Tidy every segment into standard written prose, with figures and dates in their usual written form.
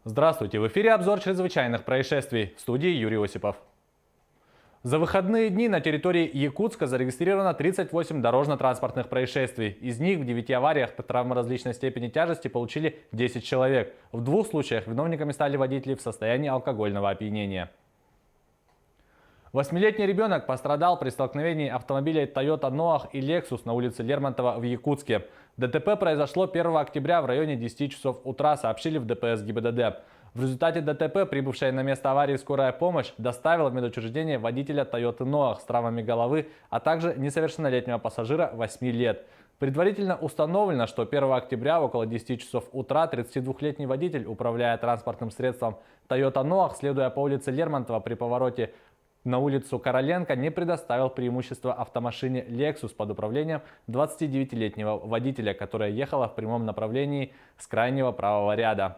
Здравствуйте, в эфире обзор чрезвычайных происшествий. В студии Юрий Осипов. За выходные дни на территории Якутска зарегистрировано 38 дорожно-транспортных происшествий. Из них в 9 авариях травмы различной степени тяжести получили 10 человек. В 2 случаях виновниками стали водители в состоянии алкогольного опьянения. 8-летний ребенок пострадал при столкновении автомобилей Toyota Noah и Lexus на улице Лермонтова в Якутске. ДТП произошло 1 октября в районе 10 часов утра, сообщили в ДПС ГИБДД. В результате ДТП прибывшая на место аварии скорая помощь доставила в медучреждение водителя Toyota Noah с травмами головы, а также несовершеннолетнего пассажира 8 лет. Предварительно установлено, что 1 октября около 10 часов утра 32-летний водитель, управляя транспортным средством Toyota Noah, следуя по улице Лермонтова при повороте на улицу Короленко, не предоставил преимущество автомашине Lexus под управлением 29-летнего водителя, которая ехала в прямом направлении с крайнего правого ряда.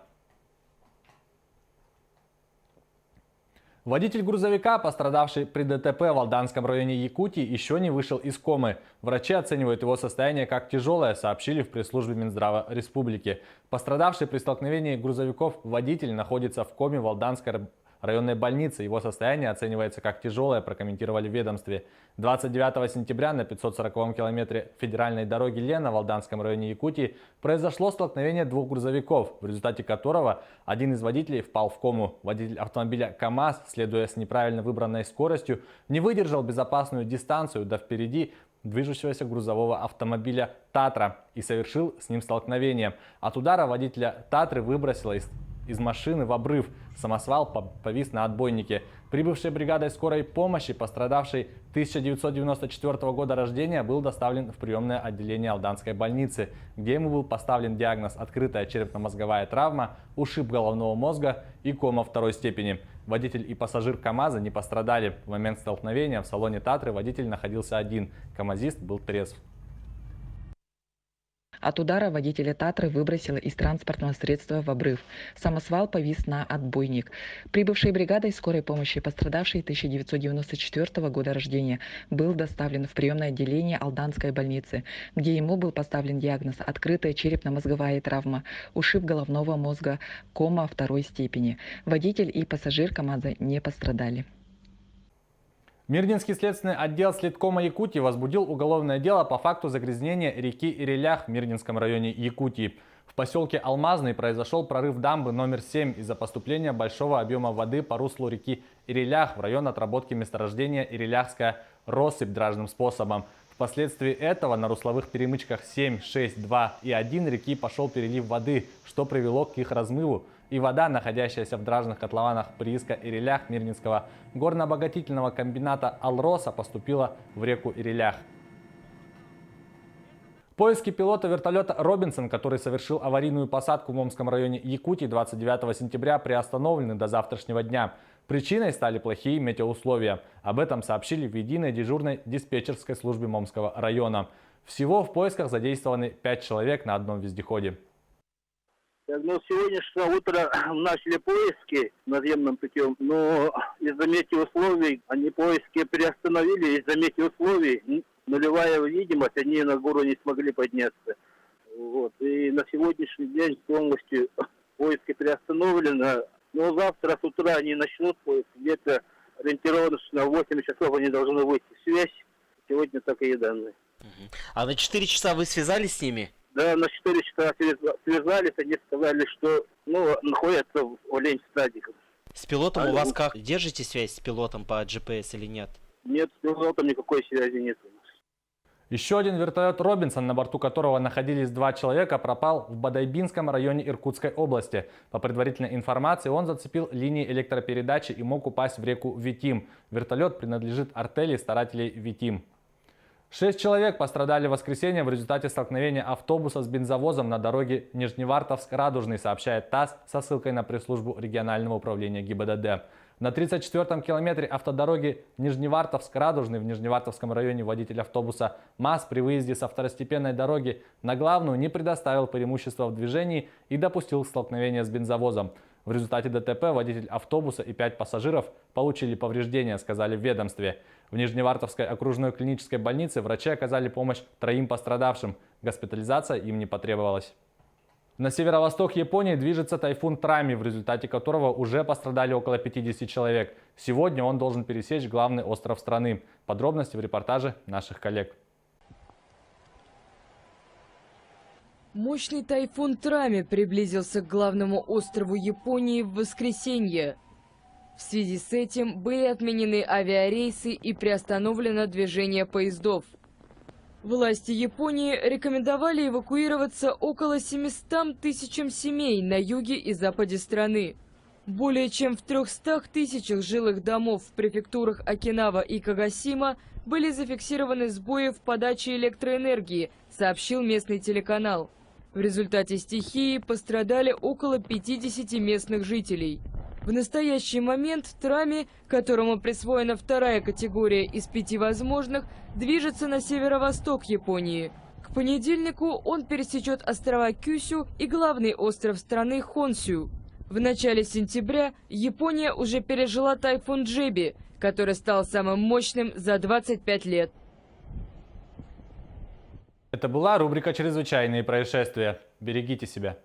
Водитель грузовика, пострадавший при ДТП в Алданском районе Якутии, еще не вышел из комы. Врачи оценивают его состояние как тяжелое, сообщили в пресс-службе Минздрава Республики. Пострадавший при столкновении грузовиков водитель находится в коме в Алданской районной больнице. Его состояние оценивается как тяжелое, прокомментировали в ведомстве. 29 сентября на 540-м километре федеральной дороги Лена в Алданском районе Якутии произошло столкновение двух грузовиков, в результате которого один из водителей впал в кому. Водитель автомобиля КАМАЗ, следуя с неправильно выбранной скоростью, не выдержал безопасную дистанцию до впереди движущегося грузового автомобиля «Татра» и совершил с ним столкновение. От удара водителя «Татры» выбросило из машины в обрыв. Самосвал повис на отбойнике. Прибывшей бригадой скорой помощи пострадавший 1994 года рождения был доставлен в приемное отделение Алданской больницы, где ему был поставлен диагноз открытая черепно-мозговая травма, ушиб головного мозга и кома 2 степени. Водитель и пассажир КАМАЗа не пострадали. В момент столкновения в салоне «Татры» водитель находился один. КАМАЗист был трезв. От удара водителя «Татры» выбросило из транспортного средства в обрыв. Самосвал повис на отбойник. Прибывшей бригадой скорой помощи пострадавший 1994 года рождения был доставлен в приемное отделение Алданской больницы, где ему был поставлен диагноз открытая черепно-мозговая травма, ушиб головного мозга, кома 2 степени. Водитель и пассажир КАМАЗа не пострадали. Мирнинский следственный отдел Следкома Якутии возбудил уголовное дело по факту загрязнения реки Ирилях в Мирнинском районе Якутии. В поселке Алмазный произошел прорыв дамбы номер 7 из-за поступления большого объема воды по руслу реки Ирилях в район отработки месторождения Ириляхская россыпь дражным способом. Впоследствии этого на русловых перемычках 7, 6, 2 и 1 реки пошел перелив воды, что привело к их размыву. И вода, находящаяся в дражных котлованах прииска Ирилях Мирнинского горнообогатительного комбината «Алроса», поступила в реку Ирилях. Поиски пилота вертолета «Робинсон», который совершил аварийную посадку в Омском районе Якутии 29 сентября, приостановлены до завтрашнего дня. Причиной стали плохие метеоусловия. Об этом сообщили в единой дежурной диспетчерской службе Омского района. Всего в поисках задействованы 5 человек на одном вездеходе. Ну, сегодняшнее утро начали поиски наземным путем, но из-за метеоусловий они поиски приостановили. Из-за метеоусловий нулевая видимость, они на гору не смогли подняться. Вот. И на сегодняшний день полностью поиски приостановлены. Но завтра с утра они начнут поиск. Где-то ориентировочно в 8 часов они должны выйти в связь. Сегодня такие данные. А на 4 часа вы связались с ними? Да, на 4 часа связались, они сказали, что находятся в лень-стадии. С пилотом у вас как? Держите связь с пилотом по GPS или нет? Нет, с пилотом никакой связи нет. Еще один вертолет «Робинсон», на борту которого находились 2 человека, пропал в Бадайбинском районе Иркутской области. По предварительной информации, он зацепил линии электропередачи и мог упасть в реку Витим. Вертолет принадлежит артели старателей Витим. 6 человек пострадали в воскресенье в результате столкновения автобуса с бензовозом на дороге Нижневартовск-Радужный, сообщает ТАСС со ссылкой на пресс-службу регионального управления ГИБДД. На 34-м километре автодороги Нижневартовск-Радужный в Нижневартовском районе водитель автобуса МАЗ при выезде со второстепенной дороги на главную не предоставил преимущества в движении и допустил столкновение с бензовозом. В результате ДТП водитель автобуса и 5 пассажиров получили повреждения, сказали в ведомстве. В Нижневартовской окружной клинической больнице врачи оказали помощь 3 пострадавшим. Госпитализация им не потребовалась. На северо-восток Японии движется тайфун Трами, в результате которого уже пострадали около 50 человек. Сегодня он должен пересечь главный остров страны. Подробности в репортаже наших коллег. Мощный тайфун Трами приблизился к главному острову Японии в воскресенье. В связи с этим были отменены авиарейсы и приостановлено движение поездов. Власти Японии рекомендовали эвакуироваться около 700 тысячам семей на юге и западе страны. Более чем в 300 тысячах жилых домов в префектурах Окинава и Кагасима были зафиксированы сбои в подаче электроэнергии, сообщил местный телеканал. В результате стихии пострадали около 50 местных жителей. В настоящий момент Трами, которому присвоена вторая категория из 5 возможных, движется на северо-восток Японии. К понедельнику он пересечет острова Кюсю и главный остров страны Хонсю. В начале сентября Япония уже пережила тайфун Джеби, который стал самым мощным за 25 лет. Это была рубрика «Чрезвычайные происшествия». Берегите себя.